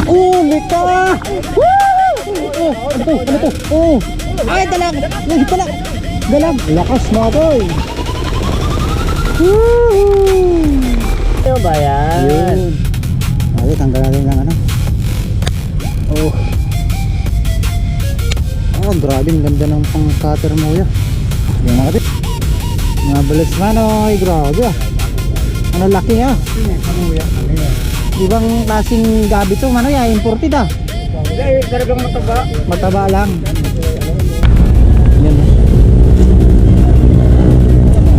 Ulit ka! Woo! Ano to? Ano to? Oh! Ay, dalag! Lagi pala! Dalag! Lakas mga toy! Woo! Ano ba yan? Yun! Ay, tanggal natin lang ano. Oh! Oh, grabe, ang ganda ng pang cutter mo ya. Yan mga kapit. Mga balas manoy, grabe ah. Ano laki ah. Ibang klaseng gabi to manoy ah, imported ah. Hindi, talagang mataba. Mataba lang. Yan.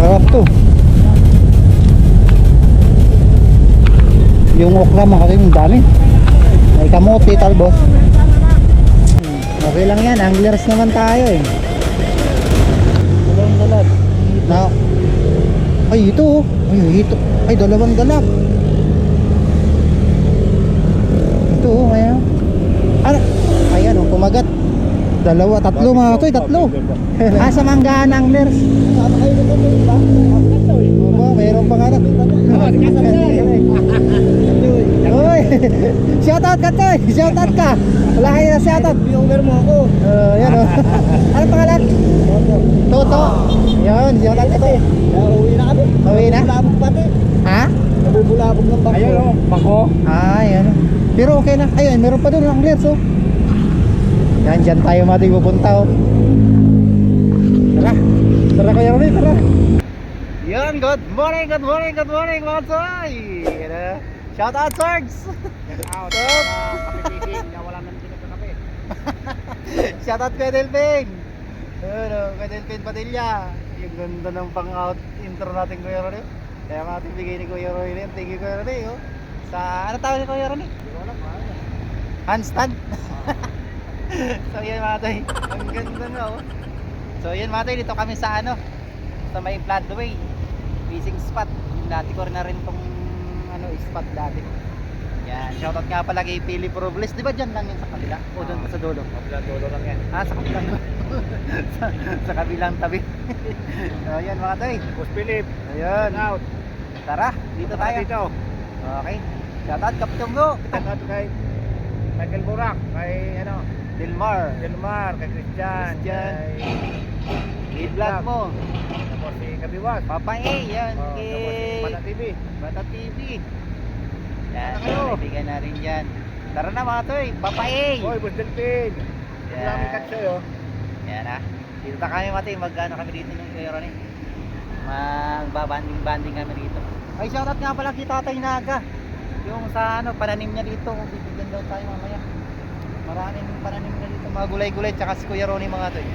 Harap to. Yung okra mga kapit, ang dami. May kamote talbos. Okay lang yan, anglers naman tayo eh. Dalawang dalag. Na, ay ito oh. Ay ito. Ay dalawang dalag. Ito oh, ayan. Ano? Ayan oh, kumagat. Dalawa, tatlo mga toy, tatlo. Sa manggaan anglers. Opo, mayroon pa nga na. Oy, shoutout ka toy, shoutout ka. Wala kayo na shoutout. Viewer mo ako. Yan oh. Ano pangalan? Toto. Yan, shoutout ka toy. Uwi na kami. Uwi na? Nabubulabog pati. Ha? Nabubulabog ng bako. Ayun o, bako. Yan. Pero okay na. Ayun, meron pa doon ang anglers oh. Yan, dyan tayo mating pupunta oh. Tara. Tara kayo ulit, tara. Yan, good morning mga toy. Shout out Sargs. Out. Kapitigin na wala nang pinagkakape. Shout out kay Delping. Kay Delping Padilla. Yung ganda ng pang-out intro natin Kuya Ronnie. Kaya natin bigay ni Kuya Ronnie. Thank you Kuya Ronnie oh. Sa ano tawag ni Kuya Ronnie? Hindi ko alam. Handstand. So yan mga toy. Ang ganda na oh. So yan mga toy, dito kami sa ano, sa may Floodway fishing spot. Dati ko na rin tong ano spot dati. Yan, shoutout nga pala kay Philip Robles. Di ba dyan lang yan sa kabila? O doon pa sa dulo? Kapilang dulo lang yan. Sa kabilang sa kabilang tabi. So yan mga toy. Boss Philip. Ayun. Out. Tara, dito tayo. Dito. Okay. Shoutout Kapitonggo. Shout kay Michael Burak. Kay ano, Dilmar. Delmar. Kay Christian. Christian. Kay I-vlog mo. Tapos si Kabiwag. Papa A, yan. Tapos si Bata TV. Bata TV. Yan, Ano kayo? kaibigan na rin dyan. Tara na mga toy, Papa A. Hoy, Boss Delpin. Maraming cut sa'yo. Yan ah. Dito na kami mati, mag-ano kami dito ng Kuya Ronnie. Magbabanding kami dito. Ay, shoutout nga pala kay Tatay Naga. Yung sa ano, pananim niya dito. Bibigyan daw tayo mamaya. Maraming pananim niya dito. Mga gulay-gulay, tsaka si Kuya Ronnie mga toy.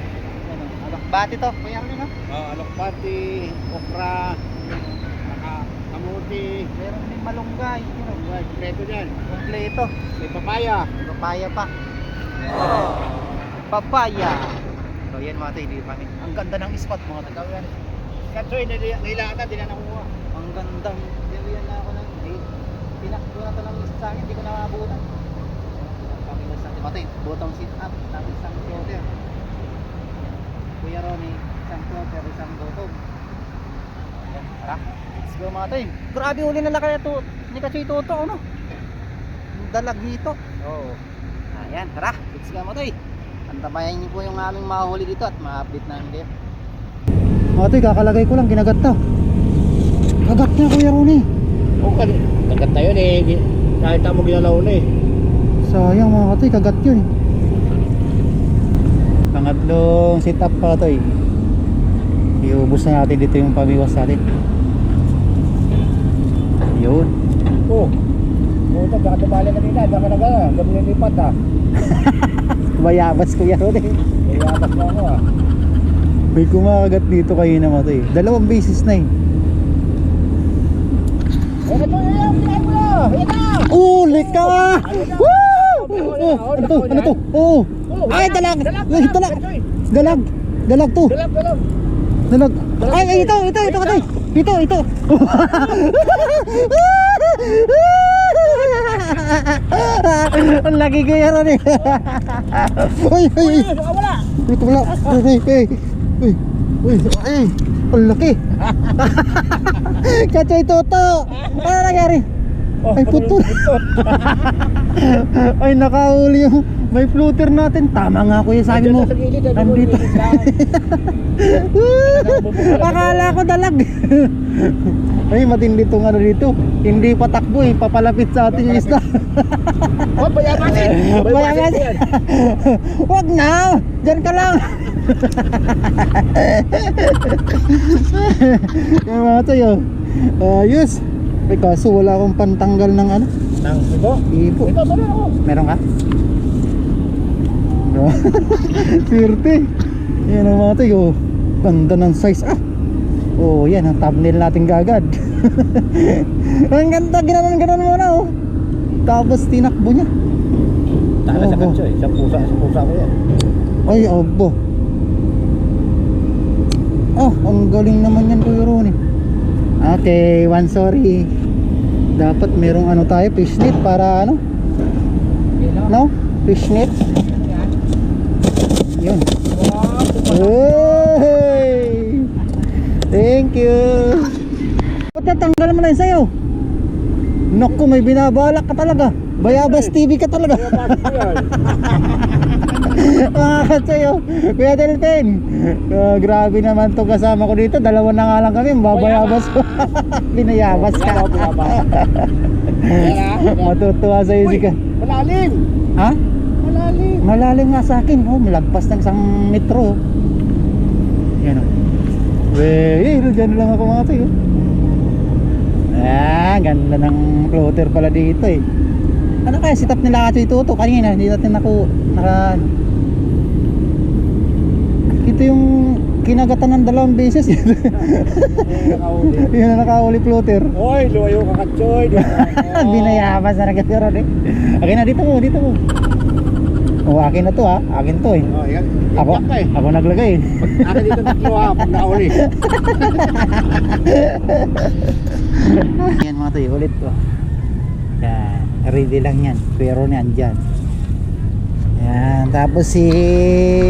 Ano, alokbati to, Kuya Ronnie no? Alokpati, okra, kamuti. Meron din malunggay. Yun, Right, kompleto dyan. kompleto. May papaya. Papaya pa. Papaya. So yan mga tayo, dito kami. Ang ganda ng spot mga tayo. Katsoy, nilakad, di na nakuha. Ang gandang niliyan na ako ng pinakbo na ito ng isa sa akin, hindi ko na maabutan. Kami na sa atin. Matay, botong sit up, tapos isang floater. Kuya Ronnie, isang floater, isang bottom. Ayan, tara. Let's go mga tayo. Grabe uli na laki ito. Hindi kasi ito, ano? Dalag dito. Oo. Ayan, tara. Let's go mga tayo. Antabayan niyo po yung aming mahuli dito at ma-update namin kayo. Mga tayo, kakalagay ko lang, kinagat na. Kagat na Kuya Ronnie. Oo, kagat na yun eh. Kahit mo ginalaw na eh. Sayang mga katoy, kagat yun. Pangatlong sit up pa katoy. Iubos na natin dito yung pamiwas natin. Yun. Oo. Puta, baka tumali kanina. Baka nagana. Gabi na lipat ah. Bayabas Kuya Ronnie. Iyabas mo ako ah. May kumakagat dito kayo na mga toy. Dalawang beses na eh. Ito na yan! Pinay mo na! Ayan na! Uli ka! Woo! Ano to? Ano to? Oo. Ay, dalag! Dalag! Dalag! Dalag to! Dalag! Dalag! Ay, ito katoy! Ito! Ang laki Kuya Ronnie. Uy! Wala! Ito wala! Uy! Ang laki! Katsoy Toto! Ano nangyari? Oh, Ay, putol. Ay, nakahuli yung may floater natin. Tama nga kuya, sabi mo. Nandito. Akala ko dalag. Ay, matindi tong ano dito. Hindi patakbo eh, papalapit sa atin yung isda. Oh, bayabasin. Bayabasin. Wag na, dyan ka lang. Yung mga tayo. Ayos. Ay, kaso wala akong pantanggal ng ano. Nang ibo. Ipo. Ito, meron ako. Meron ka? No. Swerte. Yan ang mga tayo. Ganda ng size. Oh, yan ang thumbnail natin gagad. Ang ganda, ginanon mo na oh. Tapos tinakbo niya. Tala sa kanso eh. Sa pusa ko yan. Ay, abo. Ang galing naman yan Kuya Ronnie. Okay, one sorry. Dapat merong ano tayo, fishnet para ano? No? Fishnet. Yun. Hey! Thank you. Ba't natanggal mo na yun sa'yo? Naku, may binabalak ka talaga. Bayabas TV ka talaga. Mga katsayo, Kuya Delpin. Grabe naman to kasama ko dito. Dalawa na nga lang kami, babayabas ko. Binayabas ka. Matutuwa sa'yo si ka. Malalim. Ha? Malalim. Malalim nga sa akin. Malagpas ng 1 metro. Yan o. Dyan lang ako mga tayo. Ganda ng floater pala dito eh. Ano kaya sitap nila kasi ito kanina, hindi natin ito yung kinagatan ng 2 beses. Yun na nakahuli floater. Oy, luwayo ka katsoy. Binayabas na nagkakaroon eh. Akin na, dito mo. Akin na to ha, akin to eh. Oh, yan. Ako naglagay eh. Akin dito tatlo ha, pag nauli. Yan mga tayo, ulit to. Yan, ready lang yan. Pero yan dyan. Yan, tapos si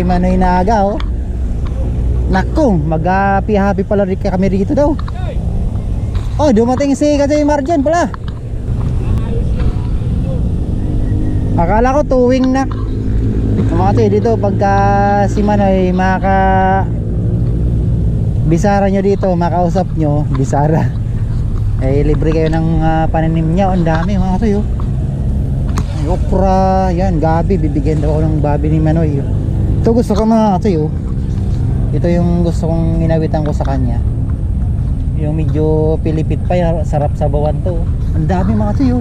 Manoy Naga oh. Naku, mag-happy pala rin kami rito daw. Oh, dumating si Kajay Marjan pala. Akala ko tuwing na. Mga tayo dito, pagka si Manoy Bisara nyo dito, makausap nyo, Bisara. Eh, libre kayo ng pananim niya. Ang dami mga tayo. Ay, okra, yan, gabi. Bibigyan daw ako ng babi ni Manoy. Ito gusto ko mga tayo. Ito yung gusto kong inawitan ko sa kanya. Yung medyo pilipit pa, sarap sa bawan to. Ang dami mga tayo.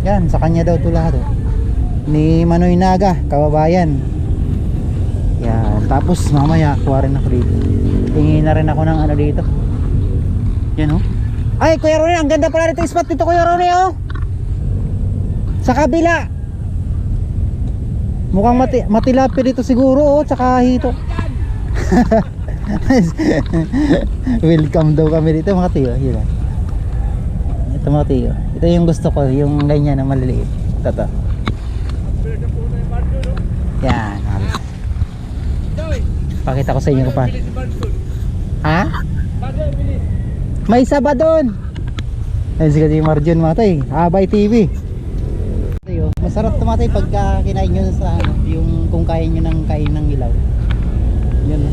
Yan, sa kanya daw ito lahat. Ni Manoy Naga, kababayan. Yan, tapos mamaya kuha rin ako dito. Tingin na rin ako ng ano dito. Yan oh. Ay, Kuya Ronnie, ang ganda pala dito spot dito Kuya Ronnie oh. Sa kabila. Mukhang matilapi dito siguro oh, tsaka hito. Welcome daw kami dito mga tiyo. Yun. Ito mga tiyo. Ito yung gusto ko, yung ganyan na maliliit. Ito. Yan. Pakita ko sa inyo pa. Ha? May saba doon. Ayun si Kajay Marjan mga tayo. Abay TV. Masarap tumatay pagka kinain nyo sa ano, yung kung kaya nyo ng kain ng ilaw. Yan.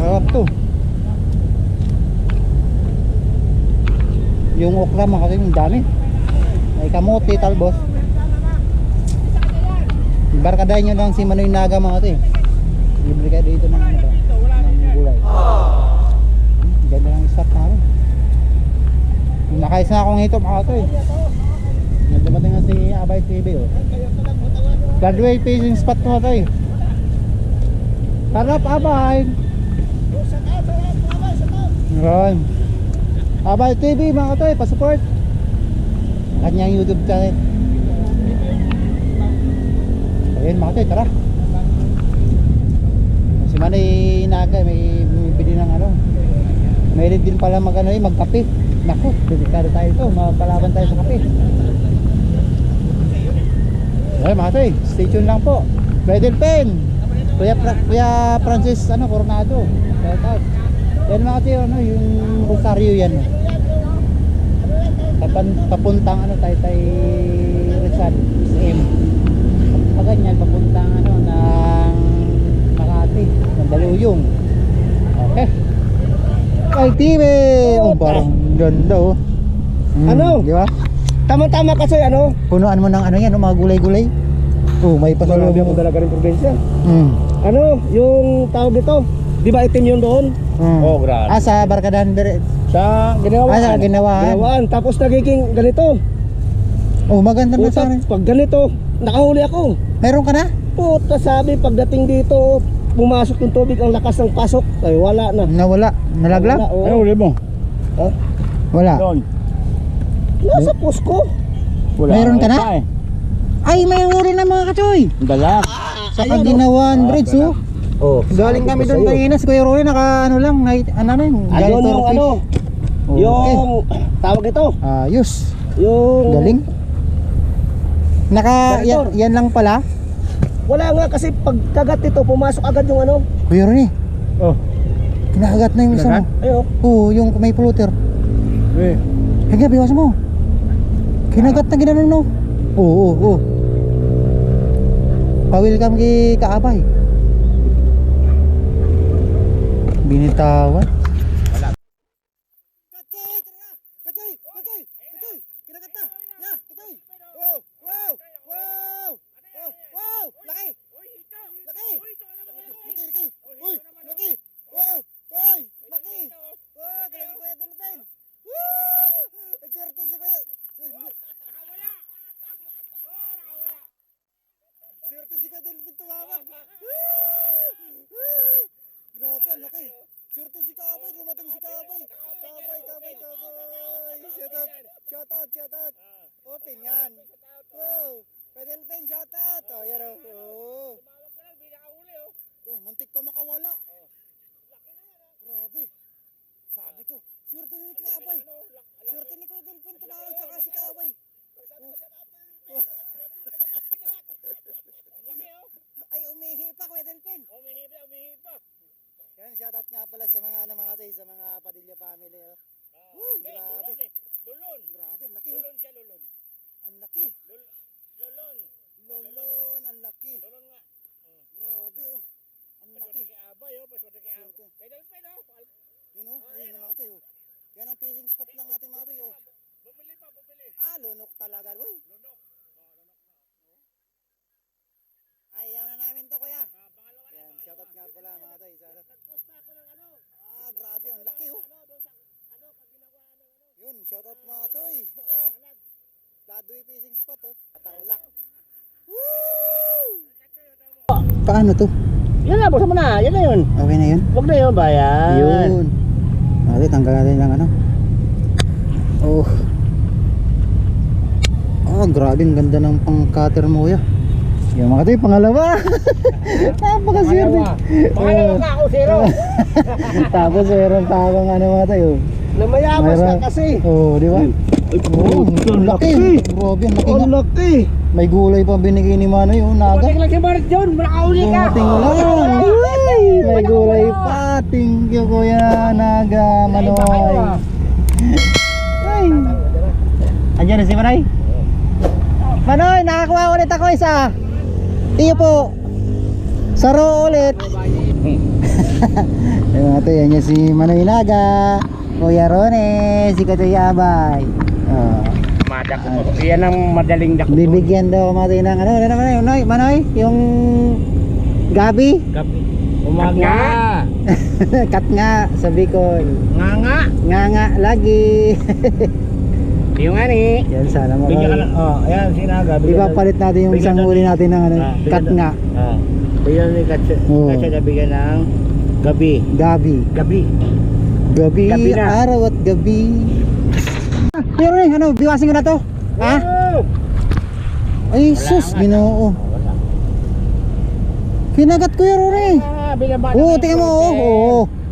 Harap to. Yung okra mga kasi yung dami. May kamote, talbos. Barkadahin nyo lang si Manoy Naga mga to eh. Libre kayo dito ng ano ba? Ng gulay. Ganda lang start namin. Nakaisa na akong hito mga to eh. Nagdumating na si Abay TV oh. Gladway fishing spot mga to eh. Sarap Abay. Ngayon Abay TV mga to eh, pa-support kanyang YouTube channel. Ayun mga to eh, tara. Si Manoy Naga may bumibili ng ano. Meron din pala magkape. Naku, dedikado tayo ito, mapalaban tayo sa kape. Ayun mga to eh, stay tuned lang po. Bridal Pen Kuya Francis Coronado. Shout out. Yan mga tayo, yung Rosario yan. papuntang ano, Taytay Rizal, SM. Pag ganyan, papuntang ano, ng Makati, Mandaluyong. Okay. Ay, TV! Oh, parang ganda oh. Ano? Di ba? Tama-tama kasi ano? Punuan mo ng ano yan, mga gulay-gulay. Oh, may Marami pasalubong. akong dala ka rin probinsya. Ano, yung tawag dito, di ba itim yun doon? Oh, grabe. Ah, sa Barkadahan Sa ginawa. Ah, sa Ginawahan. Ginawaan. Tapos nagiging ganito. Oh, maganda na Puta, sana. pag ganito, nakahuli ako. Meron ka na? Puta, sabi, pagdating dito, pumasok yung tubig, ang lakas ng pasok. Ay, wala na. Nawala. Nalaglag? Wala, oh. Ano ulit mo? Ha? Wala. Doon. Nasa pusko. Wala. Meron ka na? Wala eh. Ay, may uri na mga kachoy. Dala. Sa Ginawahan Bridge, oh. Oh, Galing kami doon kanina. Si Kuya Roy, naka ano lang, night, ano na yun. Ano Jolly yung Turkish. ano? Okay. Yung tawag ito. Ayos. Yung Galing. Janitor. Yan lang pala. wala nga kasi pagkagat nito, pumasok agad yung ano. Kuya Roy, Oh. kinakagat na yung isa mo. Kinagat? Ayun. Oo, yung may puluter. Eh. Kaya biwas mo. Kinagat na ginanon no. Oo. Pa-welcome kay Kaabay. Binitawan. Katoy! Kinagat na! Ya, katoy! Wow! Laki! Laki! Uy, laki! Wow! Laki! Wow, galing Kuya Delphin! Woo! Ang swerte si Kuya! Swerte si Kuya Delphin tumawag! Woo! Grabe, ang laki! Swerte si Kabay, dumating si Kabay! Kabay! Shout out! Open yan! Wow! Kuya Delphin, shout out! Oh, yan o! Oh. Oh, muntik pa makawala! Grabe! Sabi ko, swerte ni Kabay! Swerte ni Kuya Delphin tumawag saka si Kabay! Oh. Ay, umihi pa Kuya Delphin! Umihi pa! Yan, shoutout nga pala sa mga ano mga tayo, sa mga Padilla family. Oh. Woo, grabe. Lulon. Grabe, ang laki. Lulon siya, lulon. Ang laki. Lulon. Lolon, ang laki. Lulon nga. Grabe oh. Ang laki. Paswerte kay Abay, oh. Paswerte kay Abay. Swerte. Kay Delphin, oh. Yun oh, ayun oh, mga tayo. Yan ang fishing spot lang natin mga tayo. Bumili. Ah, lunok talaga. Uy, Lunok. ayaw na namin to kuya. Pangalawa na. Yan, shoutout nga pala mga tayo. Nag-post na ako ng ano. Ah, grabe, ang laki oh. Ano, doon sa, ano, pag ginawa ng ano. Yun, shoutout mga soy. Ah, Ladoy fishing spot oh. Tarlac. Woo! Paano to? Yan na, buksan mo na. Yan na yun. Okay na yun? Huwag na yun, bayan. Yun. Ate, tanggal natin lang ano. Oh. Ah, grabe, ang ganda ng pang-cutter mo kuya. Yung mga tayo, pangalawa. Napakaswerte. Pangalawa ka ako, zero. Tapos meron pa akong ano mga tayo. Namayabas ka kasi. Oh, di ba? Oh, ang laki. Grabe, ang laki nga. Ang laki. May gulay pa binigay ni Manoy, oh, naga. Pwede lang si Marit John, nakahuli ka. Dumating lang. Uy, may gulay pa. Thank you, Kuya Naga, Manoy. Ay. Andiyan na si Manoy? Manoy, nakakuha ulit ako isa. Iyo po. Saro ulit. Ayun natin, yan niya si Manoy Naga, Kuya Rone, si Katoy Abay. Oh. Madak ko. Yan ang madaling dak. Bibigyan daw natin ng ano naman yun, Manoy, yung gabi. Umaga. Kat nga sa Bicol. Nga. Nga lagi. Yung ani. Yan sana Bigyan ka maka. na. Oh, ayan sinaga. Iba palit natin yung bigyan isang na- huli natin ng ano, bigyan kat na- nga, Oh. Bigyan ni Katsa. Oo. Katsa na bigyan ng gabi. gabi. Gabi. Gabi, Gabi na. araw at gabi. Pero ano, biwasin ko na to. Ha? Oh! Ay, sus, Ginoo. Wala. Kinagat ko yun eh. Binaba na Oo, ngayon tingnan mo, floater.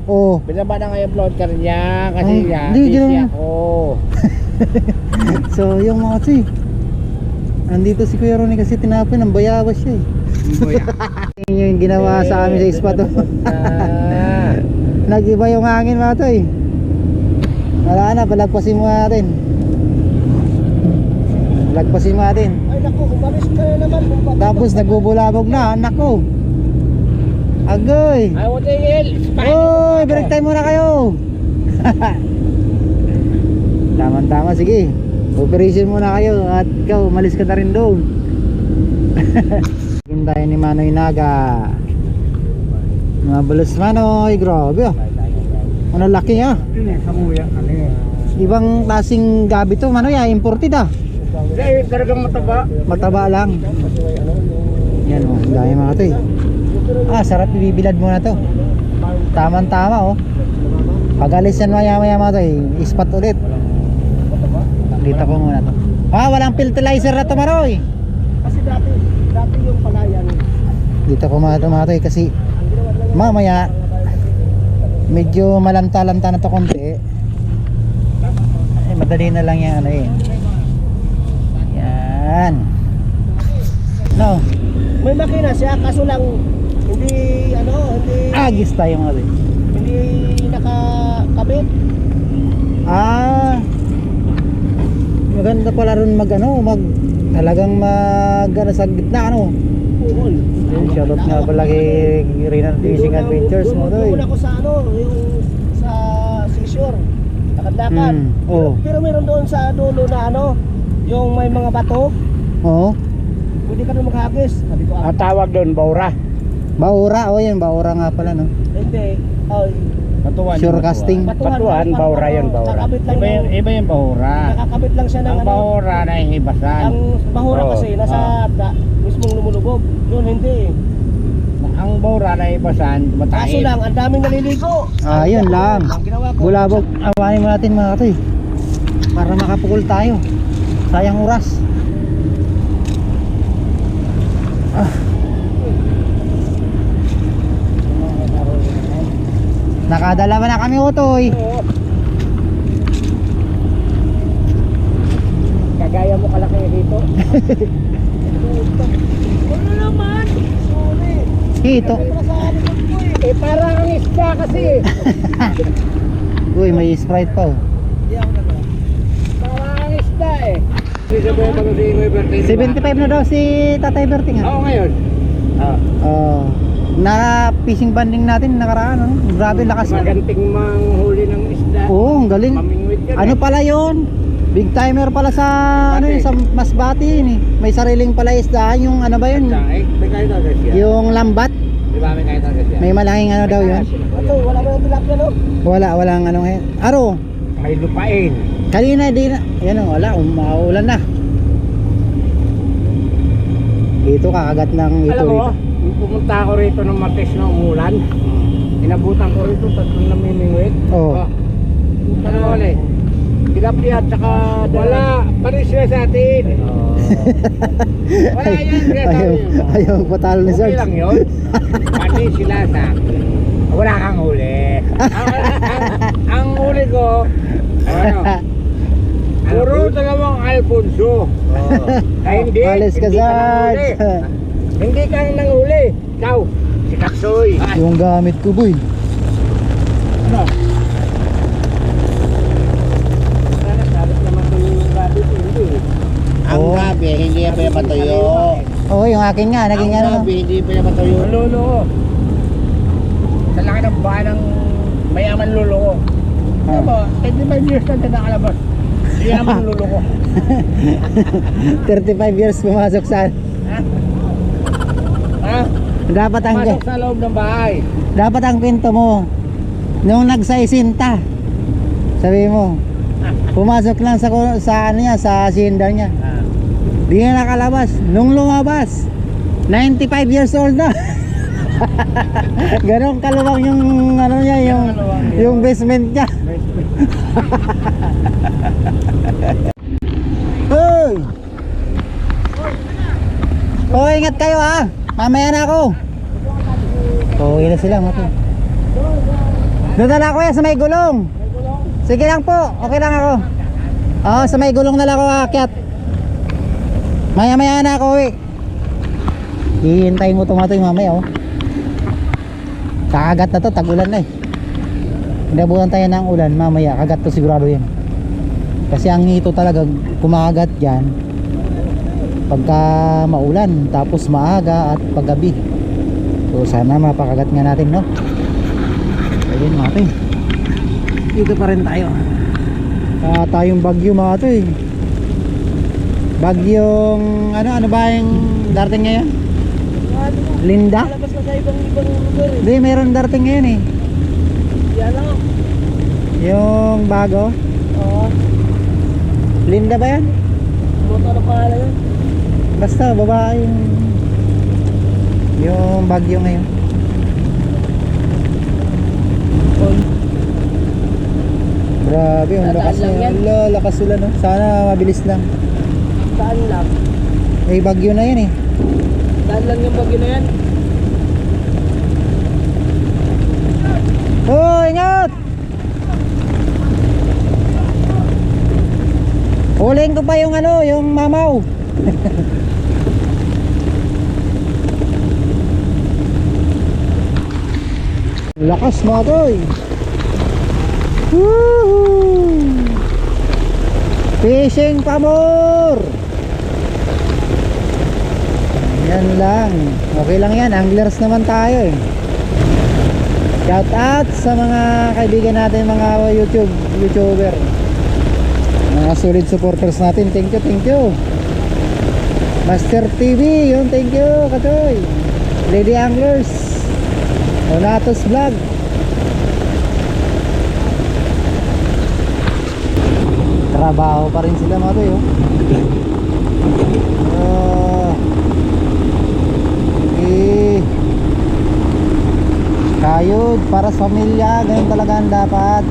oo. Binaba na ngayon floater niya kasi Ay, niya. di, Busy ganun. ako. So, yung mga kasi, andito si Kuya Ronnie kasi tinapin, ang bayawas siya eh. Yun yung ginawa sa amin sa spot oh. Nag-iba yung hangin mga to eh. Wala na, palagpasin mo natin. Lagpasin mo natin. Ay naku, umalis ka na naman. Tapos nagbubulabog na, nako. Agoy. Ay, what the hell? Oy, break time muna kayo. Tama-tama, sige. Operation muna kayo at ikaw, umalis ka na rin doon. Tayo ni Manoy Naga. Mga balas Manoy, grabe ah. Ano laki ah. Ibang klaseng gabi to Manoy ah, imported ah. Talagang mataba. Mataba lang. Yan oh, dahil mga to eh. Ah, sarap ibibilad muna to. Tama-tama oh. Pag alis yan maya-maya mga to eh, ispat ulit. Dito ko muna to. Ah, walang fertilizer na to Manoy. Kasi dati yung palayan. Dito ko mga to mga to eh, kasi mamaya medyo malanta-lanta na to konti. Eh, madali na lang yan ano eh. Yan. No. May makina siya, kaso lang hindi Agis tayo mga to. hindi nakakabit. Ah. Maganda pala rin talagang mag sa gitna ano. Puhol. Yung shoutout nga pala kay Renan Fishing Adventures mo to Doon eh. ako sa yung sa seashore. Lakad-lakad. Oh. Pero meron doon sa dulo na yung may mga bato. Oo. Pwede ka doon maghagis. Sabi ko, Ang tawag doon, Baura. Baura, oh yan, Baura nga pala no. hindi. Ay, Batuan. Sure casting. Batuan, Baura yun, Baura. Nakakabit lang Iba yung Baura. nakakabit lang siya ng Ang Baura na hibasan. Ang bahura Oo. kasi nasa mismong lumulubog. Yun hindi. Ang Baura na hibasan, Kaso matain. lang, ang daming naliligo. Ah, yun lang. Ang ginawa ko. Bulabog. Awanin mo natin mga katoy. Para makapukul tayo. Sayang oras. Ah. Nakadalawa na kami utoy. Oo. Kagaya mo kalaki dito. Ano naman? Sorry. Hito. Parang ang isda kasi. Uy, may Sprite pa oh. Hindi ako nagawa. Parang ang isda 75 na daw si Tatay Berting Oo, ah. ngayon. Oh. Na fishing banding natin nakaraan ano. Grabe lakas. Maganting manghuli ng isda. Oo, ang galing. Mamingwit ka Ano pala yon? Big timer pala sa ano yun, sa Masbate yun eh. May sariling pala isdaan yung ano ba yun? May kahit agad siya. Yung lambat. Di ba may kahit agad siya? May malaking ano daw yun. Ito, wala mo yung tilapia no? Walang ano ngayon. Aro, May lupain. kanina di na. Yan o, wala, mauulan na. Dito kakagat ng ito Alam mo, dito. nung pumunta ako rito ng Martes na umulan, inabutan ko rito tatlong namimingwit. Oo. Ano ulit? Tilapia at saka wala, panis sila sa atin. Wala yan, kaya sabi mo. Ayaw patalo ni Okay Sarge. lang yun. Panis sila sa akin. Wala kang huli. Ang huli ko, ano? Puro dalawang Alfonso. Ay hindi. Malis ka, hindi Sarge. nanghuli. Hindi ka nanghuli. Ikaw, si Kaksoy. Yung gamit ko boy. Ano? Sana sabit naman ito yung gabi ko. Hindi. Ang Oo. gabi, hindi pa yung patuyo. Oo, yung akin nga, naging ano. hindi pa yung patuyo. Ang lolo ko. Sa laki ng bahay ng mayaman lolo ko. Ano ba? 25 years na siya nakalabas. Hindi naman ang lolo ko. 35 years pumasok sa Ha? dapat ang Pasok sa loob ng bahay. dapat ang kwento mo nung nagsaisinta. Sabi mo, pumasok lang sa ano niya, sa hacienda niya. Di na nakalabas. Nung lumabas, 95 years old na. Ganon kaluwang yung ano niya, yung basement niya. Hoy! Oh, ingat kayo ha. Mamaya na ako. Oh, ilan sila mga to. Doon na lang ako sa may gulong. Sige lang po, okay lang ako. Oo, sa may gulong na lang ako aakyat. Maya-maya na ako eh. Hihintayin mo tumatoy mamaya oh. Kakagat na to, tag-ulan na eh. Inabutan tayo ng ulan, mamaya kagat to sigurado yan. Kasi ang hito talaga kumakagat dyan, pagka maulan, tapos maaga at paggabi. So sana mapakagat nga natin, no? Ayun mga to, dito pa rin tayo. Tayong bagyo mga to eh. Bagyong ano ba yung darating ngayon? Linda? Labas na sa ibang lugar eh. Hindi, meron darating ngayon eh. Yan lang. Yung bago. Oo. Linda ba yan? Motor na pangalan yun. Basta babae yung bagyo ngayon. Grabe, ang Dadaan lakas lang niya. yan. Ala, lakas ulan, no? Sana mabilis lang. Saan lang? Eh, bagyo na yan eh. Saan lang yung bagyo na yan? Oh, ingat! Huling ko pa yung yung mamaw. Lakas mga toy. Woohoo! Fishing pa more. Yan lang. Okay lang yan. Anglers naman tayo eh. Shout out sa mga kaibigan natin, mga YouTuber. Mga solid supporters natin. Thank you. Master TV, yun, thank you, Katoy. Lady Anglers, Donatos Vlog. Trabaho pa rin sila mga toy, oh. Kayod para sa pamilya, ganun talaga ang dapat.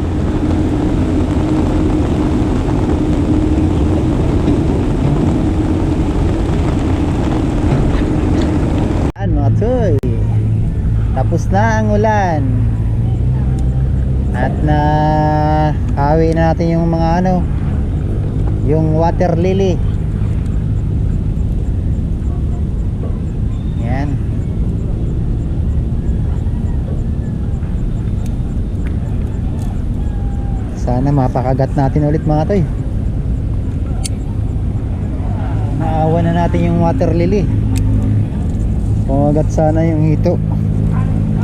Mga toy, tapos na ang ulan at na hawi na natin yung mga yung water lily. Yan. Sana mapakagat natin ulit mga toy. Naawa na natin yung water lily. Pumagat sana yung hito.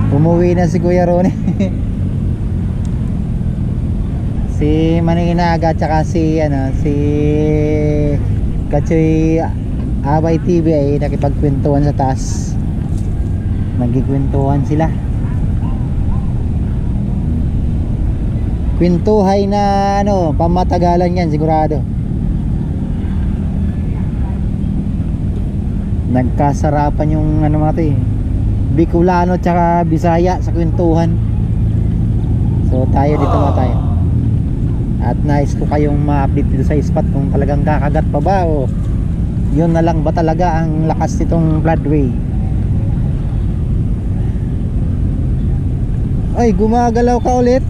Umuwi na si Kuya Ronnie. Si Maninaga tsaka si Kachoy Abay TV ay nakipagkwentuhan sa taas. Nagkikwentuhan sila. Kwentuhay na pamatagalan yan sigurado. Nagkasarapan yung mga to eh, Bicolano tsaka Bisaya sa kwentuhan. So tayo dito mga tayo. At nais ko kayong ma-update dito sa spot kung talagang kakagat pa ba o yun na lang ba talaga ang lakas nitong floodway. Ay, gumagalaw ka ulit.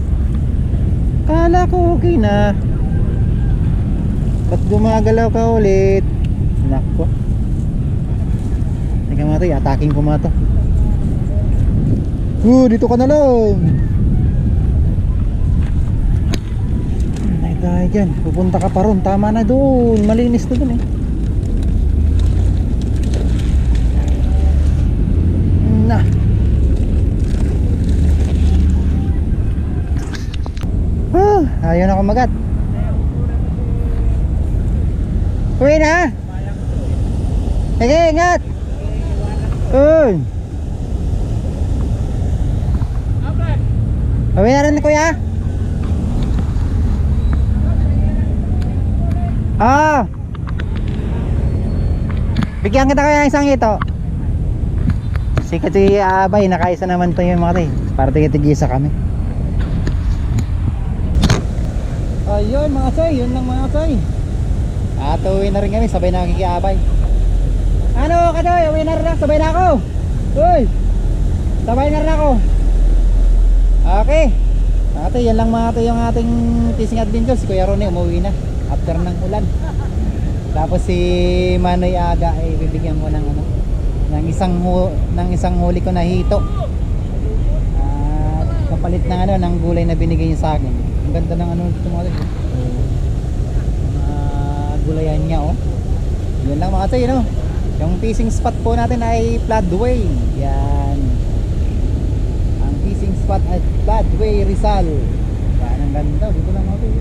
Kala ko okay na. Ba't gumagalaw ka ulit? Nako. Teka mga tayo, ataking ko mga to. Dito ka na lang. Ay tayo dyan, pupunta ka pa ron. Tama na doon, malinis na doon eh. Na. Ayaw na kumagat. Uwi na. Sige, ingat. Uy. Uwi na rin kuya. Bigyan kita kaya isang ito. Kasi abay, nakaisa naman to yung mga tayo. Para tigil-tigisa kami. Ayun mga soy, yun lang mga soy. At uwi na rin kami, sabay na kikiabay. Ano Kadoy, uwi na rin ako, sabay na ako. Uy, sabay na rin ako. Okay. Ate, yan lang mga ate yung ating fishing adventure. Si Kuya Ronnie umuwi na after ng ulan. Tapos si Manoy Aga ay bibigyan ko ng ng isang huli ko na hito. At kapalit ng ng gulay na binigay niya sa akin. Ang ganda ng ito mga ito. Gulayan niya oh. Yan lang mga toy, no? Yung fishing spot po natin ay Floodway. Yan. Ang fishing spot ay Floodway Rizal. Yan, ang ganda. Dito lang mga toy.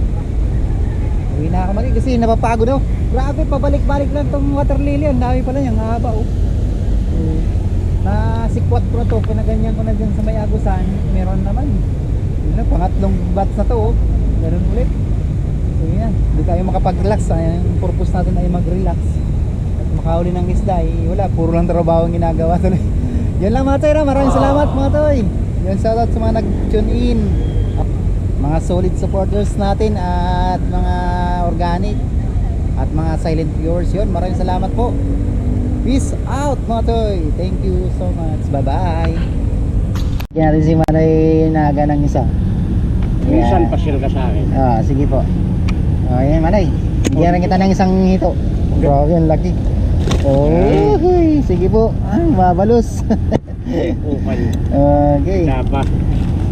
Uwi na ako kasi napapagod daw. Grabe, pabalik-balik lang tong water lily. Ang dami pala yung haba, oh. Nasikwat ko na to, pinaganyan ko na dyan sa may agusan. Meron naman. Yun na, pangatlong batch na to, oh. Meron ulit. So yan, hindi tayo makapag-relax. Ang purpose natin ay mag-relax at makahuli ng isda. Wala, puro lang trabaho ang ginagawa tuloy. Yan lang mga toy, maraming salamat mga toy. Yan, shoutout sa mga nag-tune in, mga solid supporters natin at mga organic at mga silent viewers. Yun, maraming salamat po. Peace out mga toy. Thank you so much. Bye bye. Yan natin si Manay naga ng isa. Minsan pasyal ka sa akin. Sige po. Ayan Manay. Bigyan kita ng isang hito. Grabe, ang laki. Sige po. Mabalos. Okay. Dapat.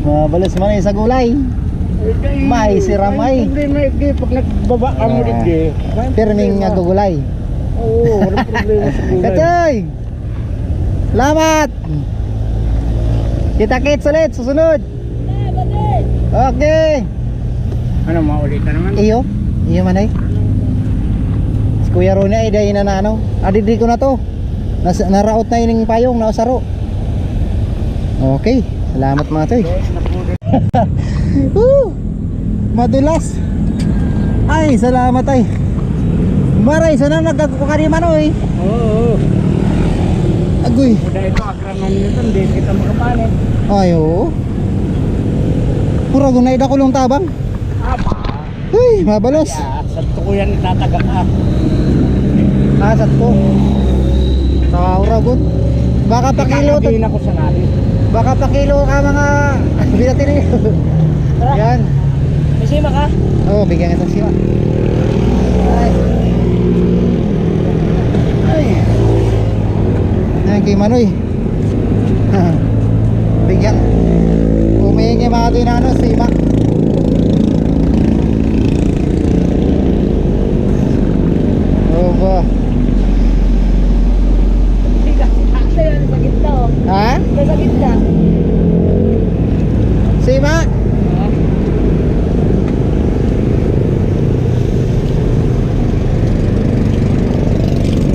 Mabalos Manay sa gulay. May siramay. Problema ito pag nagbaba ka mo ito. Pirming nga gugulay. Oo, walang problema sa gulay. Katoy! Salamat! Kita-kits ulit, susunod! Okay! Ano, maulit ka naman? Iyo? Iyo Manay? Si Kuya Rone ay dahil na ano? Adidi ko na to. Naraot na ining payong, nausaro. Okay, salamat mga toy. Madulas. Ay, salamat ay. Maray, sana nagkakukariman oy. Oo. Agoy. Dahil ito, akraman nito, hindi kita makapalit. Ay, oo. Pura gunay da kulong tabang. Apa? Uy, mabalos. Ya, sa ko yan itataga ka. Asat ko. Taura gun. Baka pa kilo to. Hindi na ko sa natin. Baka pa kilo ka mga binatili. Yan. May sima ka? Oh, bigyan kita siya. Ay. Ay. Ay, kay Manoy. Bigyan. Umihingi mga ito na ano, sima. Oh ba. Sa gitna oh. Ha? Sa gitna. Sima?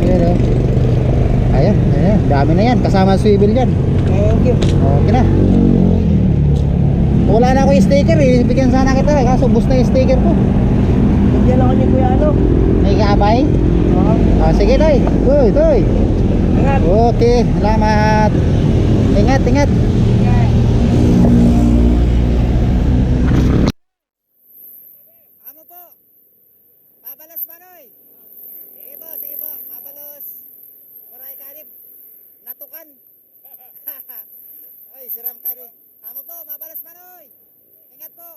Ayan o. Ayan, ayan. Dami na yan. Kasama swivel yan. Okay. Okay na. Wala na ako yung sticker eh. Bigyan sana kita eh. Kaso bus na yung sticker ko. Bigyan ako ni Kuya ano. May kaabay? Oo. Sige Toy. Toy, Toy. Ingat. Okay, salamat. Ingat, ingat. Amo po. Mabalos Manoy. Sige po. Mabalos. Maray kanib. Natukan. Ay, siram ka rin. Amo po, mabalos Manoy. Ingat po.